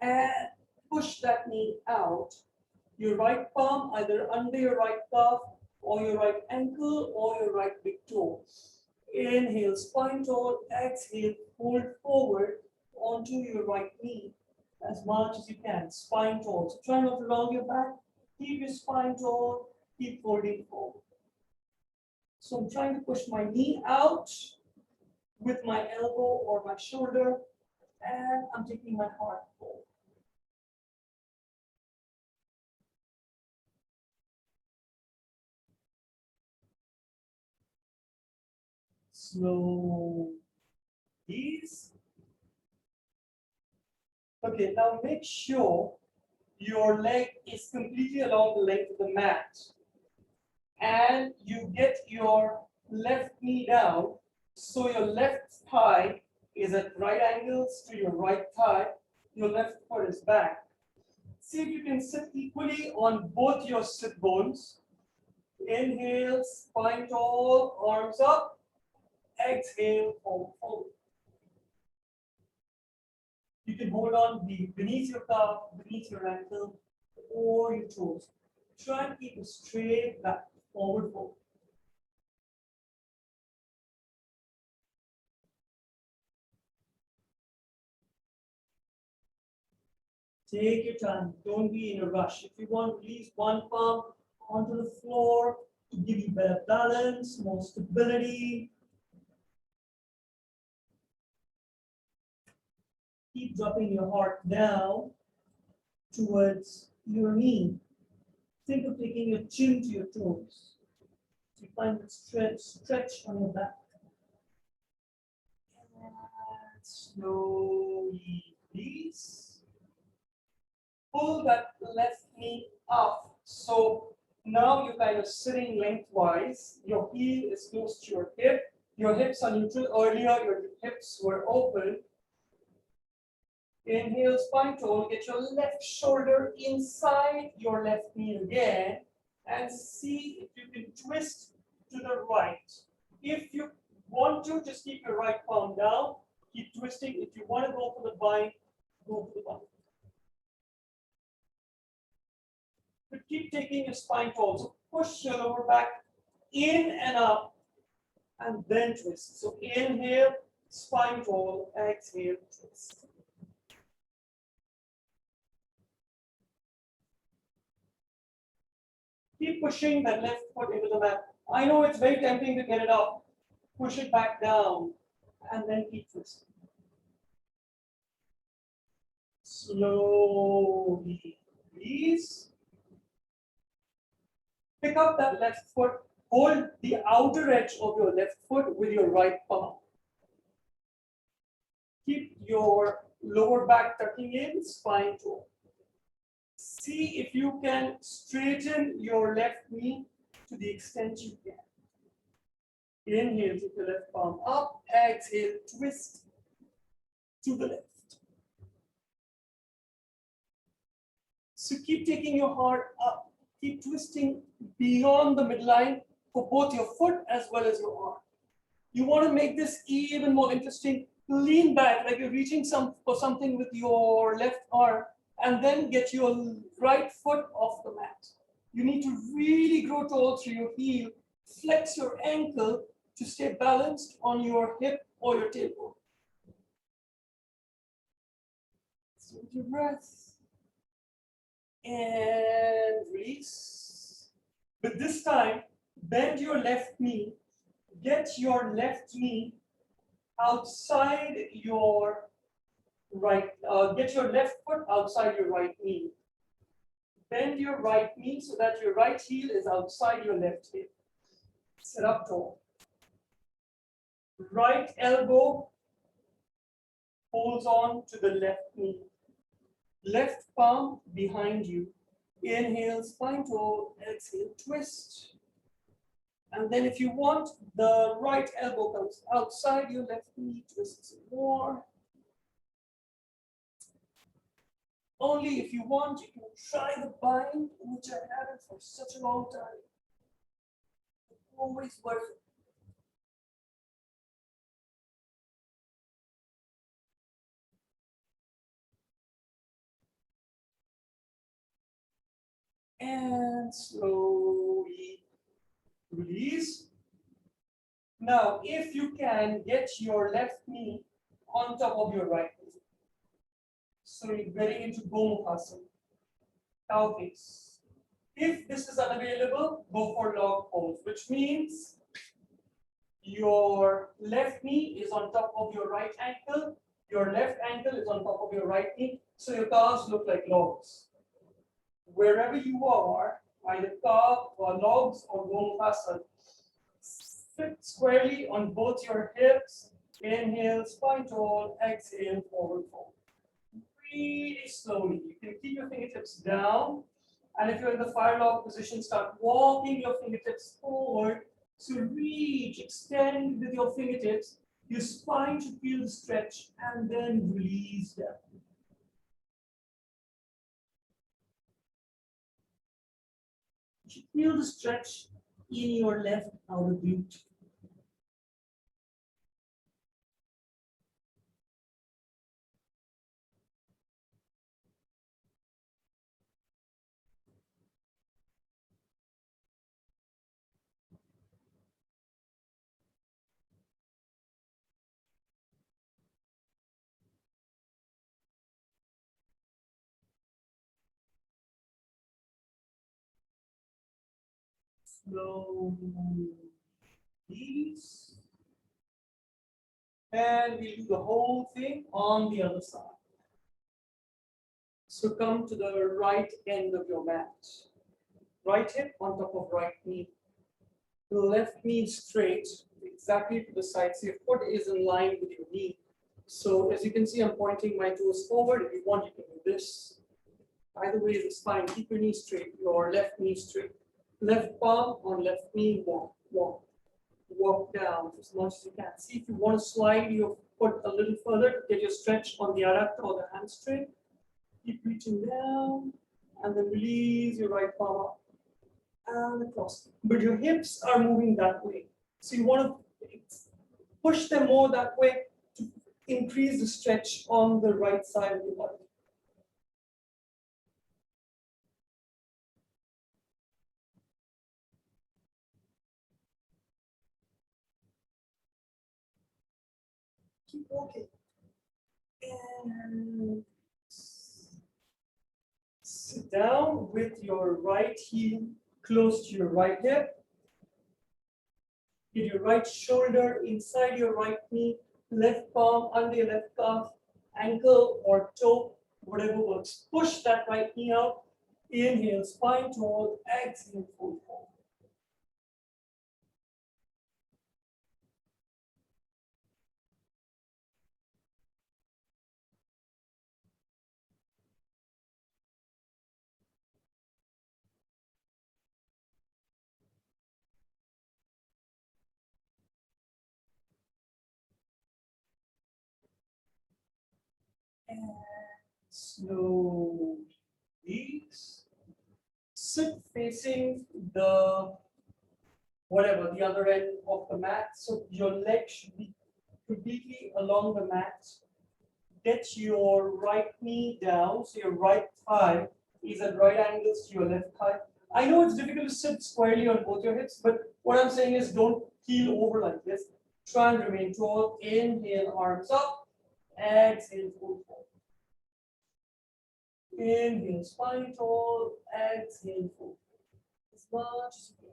and push that knee out. Your right palm either under your right calf or your right ankle or your right big toe. Inhale, spine tall. Exhale, fold forward onto your right knee as much as you can. Spine tall. So try not to round your back. Keep your spine tall. Keep folding forward. So I'm trying to push my knee out with my elbow or my shoulder, and I'm taking my heart forward. Slow. Ease. Okay, now make sure your leg is completely along the length of the mat. And you get your left knee down, so your left thigh is at right angles to your right thigh. Your left foot is back. See if you can sit equally on both your sit bones. Inhale, spine tall, arms up. Exhale, forward. You can hold on beneath your calf, beneath your ankle, or your toes. Try and keep a straight back, forward fold. Take your time, don't be in a rush. If you want, release one palm onto the floor to give you better balance, more stability. Keep dropping your heart down towards your knee. Think of taking your chin to your toes. So you find that stretch on your back. And slowly release. Pull that left knee up. So now you're kind of sitting lengthwise. Your heel is close to your hip. Your hips are neutral. Earlier, your hips were open. Inhale, spine tall. Get your left shoulder inside your left knee again. And see if you can twist to the right. If you want to, just keep your right palm down. Keep twisting. If you want to go for the bind, go for the bind. But keep taking your spine tall. So push your lower back in and up, and then twist. So inhale, spine tall. Exhale, twist. Keep pushing that left foot into the mat. I know it's very tempting to get it up. Push it back down and then keep twisting. Slowly release. Pick up that left foot. Hold the outer edge of your left foot with your right palm. Keep your lower back tucking in, spine tall. See if you can straighten your left knee to the extent you can. Inhale, take the left palm up. Exhale, twist to the left. So keep taking your heart up. Keep twisting beyond the midline for both your foot as well as your arm. You want to make this even more interesting. Lean back like you're reaching for something with your left arm, and then get your right foot off the mat. You need to really grow tall through your heel. Flex your ankle to stay balanced on your hip or your tailbone. So with your breath. And release. But this time, bend your left knee. Get your left knee outside your right, get your left foot outside your right knee. Bend your right knee so that your right heel is outside your left hip. Sit up tall. Right elbow holds on to the left knee. Left palm behind you. Inhale, spine tall. Exhale, twist. And then if you want, the right elbow comes outside your left knee, twist some more. Only if you want, you can try the bind, which I haven't for such a long time. It's always worth it. And slowly release. Now, if you can get your left knee on top of your right knee. So you're getting into Gomukhasana, cow face. If this is unavailable, go for log pose, which means your left knee is on top of your right ankle, your left ankle is on top of your right knee, so your calves look like logs. Wherever you are, either calf or logs or Gomukhasana, sit squarely on both your hips. Inhale, spine tall. Exhale, forward fold. Really slowly. You can keep your fingertips down. And if you're in the fire log position, start walking your fingertips forward. So reach, extend with your fingertips. Your spine should feel the stretch, and then release down. You should feel the stretch in your left outer glute. Slow release. And we'll do the whole thing on the other side. So come to the right end of your mat. Right hip on top of right knee. The left knee straight, exactly to the side. So your foot is in line with your knee. So as you can see, I'm pointing my toes forward. If you want, you can do this. Either way is fine. Keep your knee straight, your left knee straight. Left palm on left knee, walk, walk. Walk down as much as you can. See if you want to slide your foot a little further to get your stretch on the adductor or the hamstring. Keep reaching down and then release your right palm up and across. But your hips are moving that way. So you want to push them more that way to increase the stretch on the right side of your body. Keep walking. And sit down with your right heel close to your right hip. Get your right shoulder inside your right knee, left palm under your left calf, ankle or toe, whatever works. Push that right knee out. Inhale, spine tall. Exhale, fold forward. And slowly release. Sit facing the whatever the other end of the mat. So your leg should be completely along the mat. Get your right knee down, so your right thigh is at right angles to your left thigh. I know it's difficult to sit squarely on both your hips, but what I'm saying is don't keel over like this. Try and remain tall. Inhale, arms up. Exhale, fold forward. Inhale, spine tall. Exhale, fold forward. As much as you can.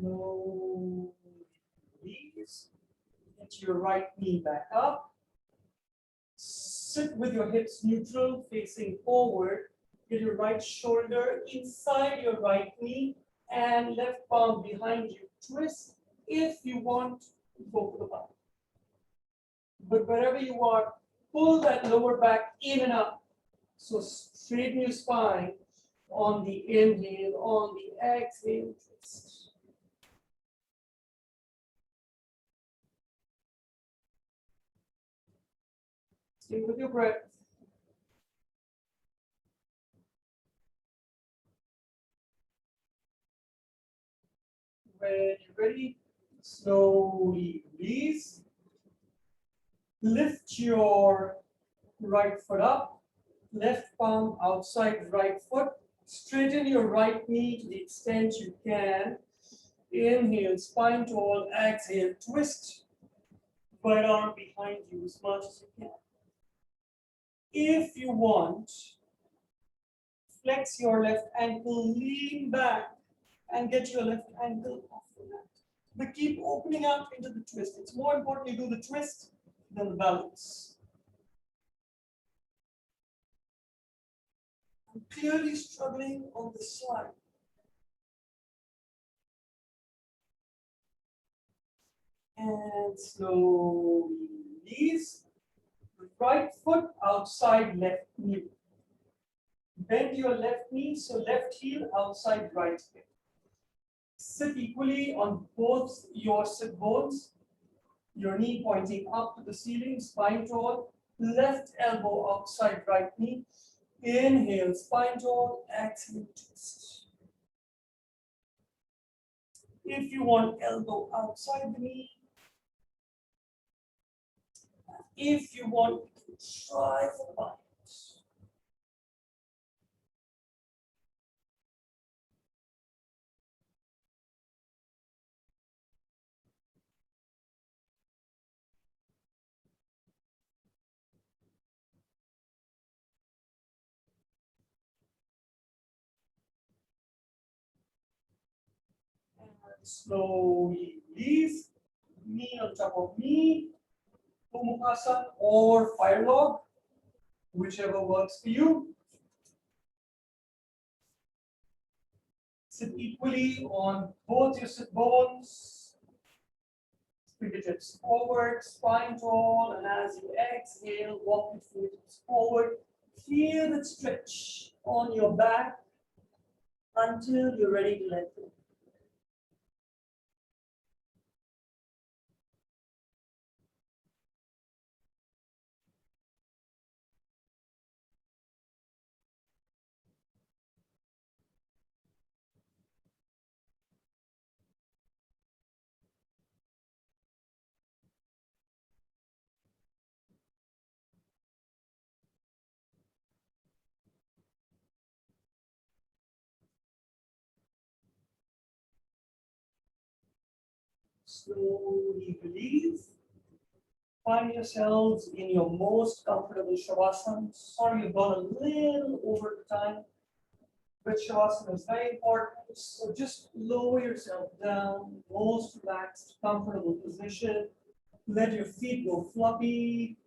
Slowly release. Get your right knee back up. Sit with your hips neutral, facing forward. Get your right shoulder inside your right knee and left palm behind you. Twist if you want to go for the bottom. But wherever you are, pull that lower back in and up. So straighten your spine on the inhale, on the exhale, twist. Stay with your breath. When you're ready, slowly release. Lift your right foot up, left palm outside right foot. Straighten your right knee to the extent you can. Inhale, spine tall, exhale, twist. Right arm behind you as much as you can. If you want, flex your left ankle, lean back, and get your left ankle off the mat. But keep opening out into the twist. It's more important you do the twist than the balance. I'm clearly struggling on this side. And slowly release. Right foot outside left knee. Bend your left knee, so left heel outside right hip. Sit equally on both your sit bones. Your knee pointing up to the ceiling, spine tall. Left elbow outside right knee. Inhale, spine tall. Exhale, twist. If you want elbow outside the knee, if you want, try for the bind. And slowly release. Knee on top of knee. Kumukasa or fire log, whichever works for you. Sit equally on both your sit bones. Fingertips forward, spine tall, and as you exhale, walk your fingertips forward. Feel that stretch on your back until you're ready to let go. Slowly release. Find yourselves in your most comfortable shavasana. Sorry, you've gone a little over the time, but shavasana is very important. So just lower yourself down, most relaxed, comfortable position. Let your feet go floppy.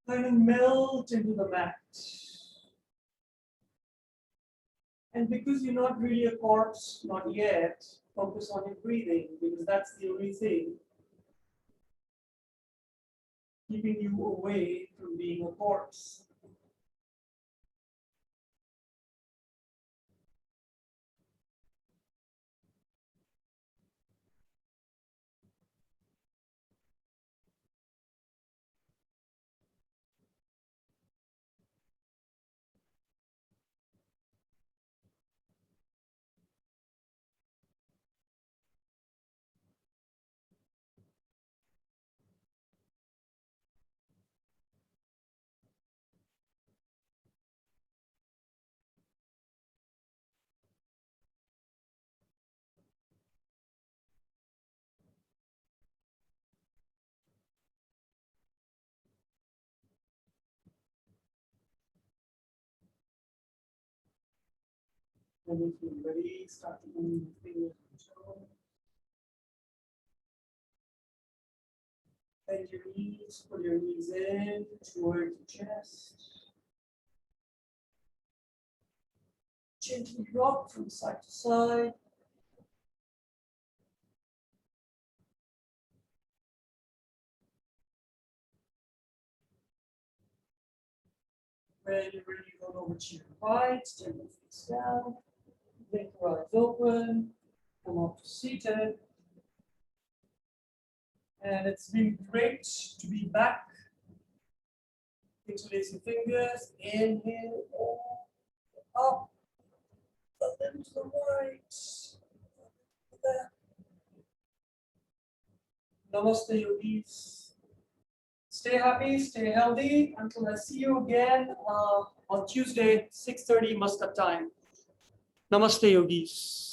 Kind of melt into the mat. And because you're not really a corpse, not yet, focus on your breathing because that's the only thing keeping you away from being a corpse. And if you're ready, start to move your fingers and toes. Bend your knees, pull your knees in towards the chest. Gently rock from side to side. When you're ready, roll over to your right, turn your face down, blink your eyes open, come up to seated. And it's been great to be back. Interlace your fingers, inhale, up, a little to the right. There. Namaste, yogis. Stay happy, stay healthy. Until I see you again on Tuesday, 6:30 Muscat time. Namaste, yogis.